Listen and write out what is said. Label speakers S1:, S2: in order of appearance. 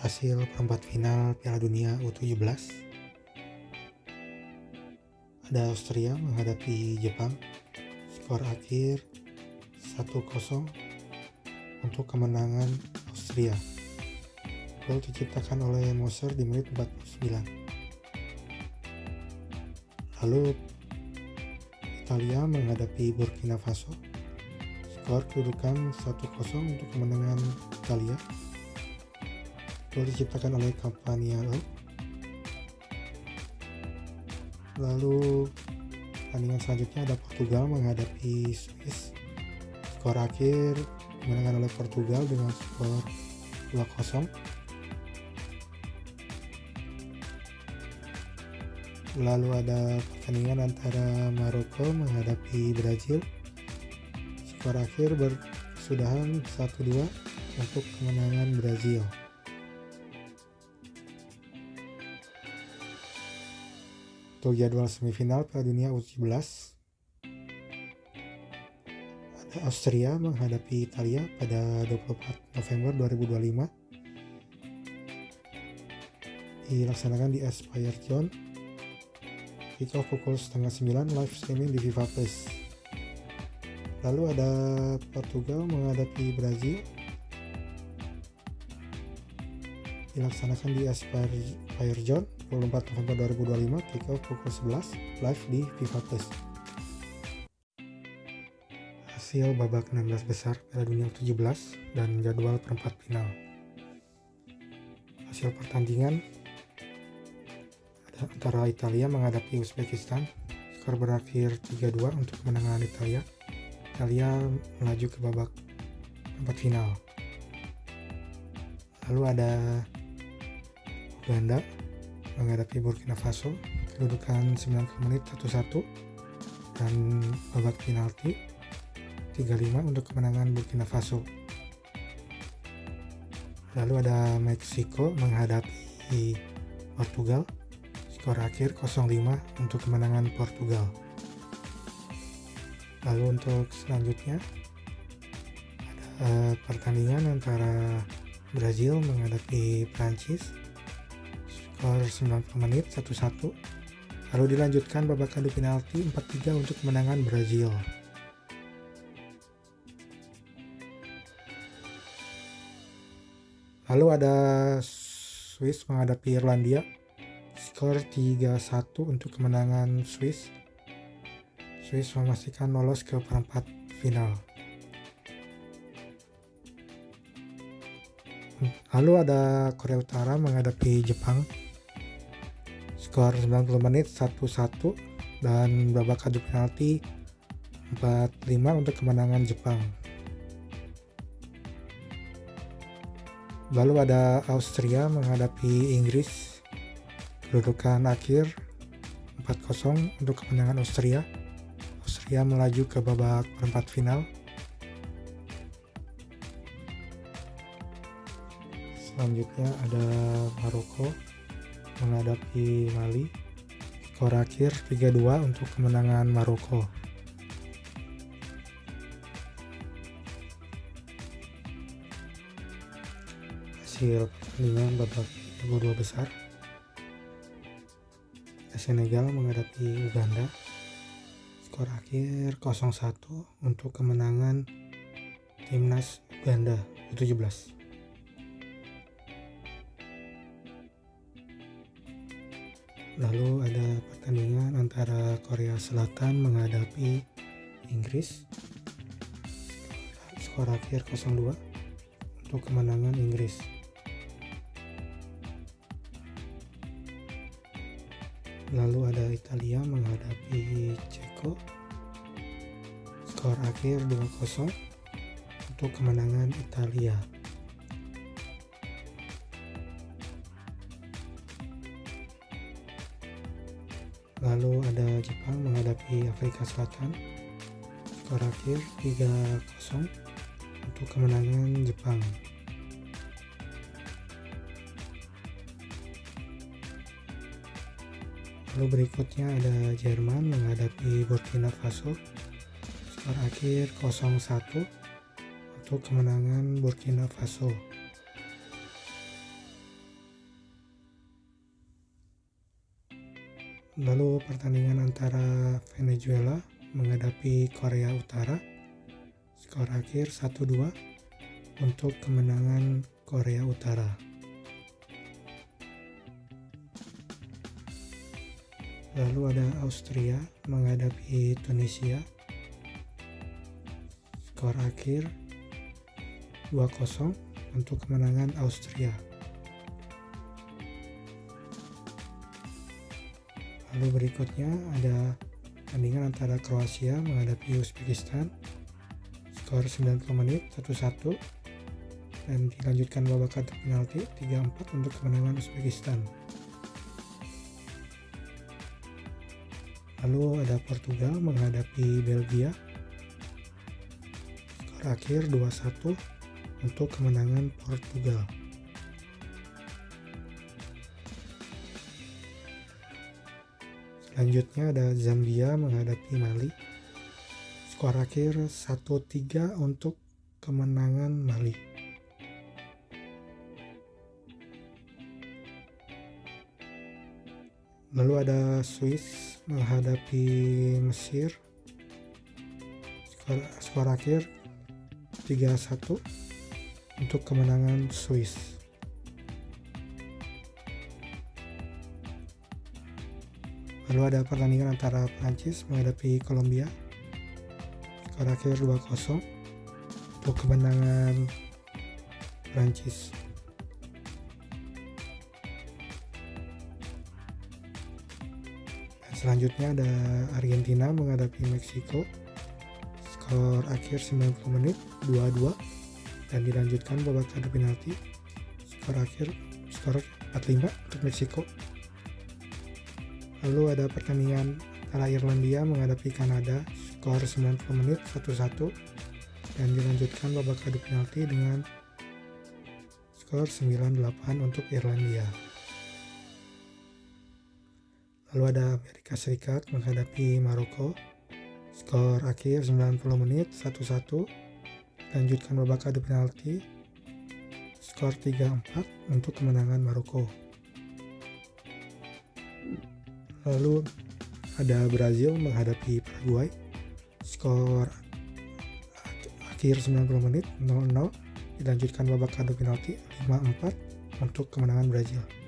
S1: Hasil perempat final Piala Dunia U17. Ada Austria menghadapi Jepang. Skor akhir 1-0 untuk kemenangan Austria. Gol diciptakan oleh Moser di menit 49. Lalu Italia menghadapi Burkina Faso. Skor kedudukan 1-0 untuk kemenangan Italia. Gol diciptakan oleh Campagnolo. Lalu pertandingan selanjutnya ada Portugal menghadapi Swiss. Skor akhir kemenangan oleh Portugal dengan skor 2-0. Lalu ada pertandingan antara Maroko menghadapi Brazil. Skor akhir berkesudahan 1-2 untuk kemenangan Brazil. Untuk jadwal semifinal Piala Dunia U17, ada Austria menghadapi Italia pada 24 November 2025. Dilaksanakan di Aspire Zone. Kick-off pukul 8:30 live streaming di Viva Plus. Lalu ada Portugal menghadapi Brazil. Dilaksanakan di Aspire Zone pukul 4 November 2025, kick-off pukul 11 live di Viva Plus. Hasil babak 16 besar Piala Dunia U17 dan jadwal perempat final. Hasil pertandingan ada antara Italia menghadapi Uzbekistan. Skor berakhir 3-2 untuk kemenangan Italia. Italia melaju ke babak perempat final. Lalu ada Uganda menghadapi Burkina Faso, kedudukan 90 menit 1-1 dan babak penalti 3-5 untuk kemenangan Burkina Faso. Lalu ada Meksiko menghadapi Portugal, skor akhir 0-5 untuk kemenangan Portugal. Lalu untuk selanjutnya ada pertandingan antara Brazil menghadapi Prancis. Skor 90 menit 1-1. Lalu dilanjutkan babak adu penalti 4-3 untuk kemenangan Brazil. Lalu ada Swiss menghadapi Irlandia. Skor 3-1 untuk kemenangan Swiss. Swiss memastikan lolos ke perempat final. Lalu ada Korea Utara menghadapi Jepang. Skor 90 menit 1-1 dan babak adu penalti 4-5 untuk kemenangan Jepang. Lalu ada Austria menghadapi Inggris. Kedudukan akhir 4-0 untuk kemenangan Austria. Austria melaju ke babak perempat final. Selanjutnya ada Maroko menghadapi Mali. Skor akhir 3-2 untuk kemenangan Maroko. Hasil pertandingan babak 32 besar. Senegal menghadapi Uganda. Skor akhir 0-1 untuk kemenangan timnas Uganda U17. Lalu ada pertandingan antara Korea Selatan menghadapi Inggris. Skor akhir 0-2 untuk kemenangan Inggris. Lalu ada Italia menghadapi Ceko. Skor akhir 2-0 untuk kemenangan Italia. Lalu ada Jepang menghadapi Afrika Selatan. Skor akhir 3-0 untuk kemenangan Jepang. Lalu berikutnya ada Jerman menghadapi Burkina Faso. Skor akhir 0-1 untuk kemenangan Burkina Faso. Lalu pertandingan antara Venezuela menghadapi Korea Utara, skor akhir 1-2 untuk kemenangan Korea Utara. Lalu ada Austria menghadapi Tunisia, skor akhir 2-0 untuk kemenangan Austria. Lalu berikutnya ada pertandingan antara Kroasia menghadapi Uzbekistan, skor 90 menit 1-1 dan dilanjutkan babak adu penalti 3-4 untuk kemenangan Uzbekistan. Lalu ada Portugal menghadapi Belgia, skor akhir 2-1 untuk kemenangan Portugal. Selanjutnya ada Zambia menghadapi Mali, skor akhir 1-3 untuk kemenangan Mali. Lalu ada Swiss menghadapi Mesir, skor akhir 3-1 untuk kemenangan Swiss. Lalu ada pertandingan antara Prancis menghadapi Kolombia, skor akhir 2-0 untuk kemenangan Prancis. Dan selanjutnya ada Argentina menghadapi Meksiko, skor akhir 90 menit 2-2 dan dilanjutkan babak adu penalti, skor 4-5 untuk Meksiko. Lalu ada pertandingan antara Irlandia menghadapi Kanada, skor 90 menit 1-1 dan dilanjutkan babak adu penalti dengan skor 9-8 untuk Irlandia. Lalu ada Amerika Serikat menghadapi Maroko, skor akhir 90 menit 1-1, lanjutkan babak adu penalti, skor 3-4 untuk kemenangan Maroko. Lalu ada Brazil menghadapi Paraguay, skor akhir 90 menit 0-0, dilanjutkan babak adu penalti 5-4 untuk kemenangan Brazil.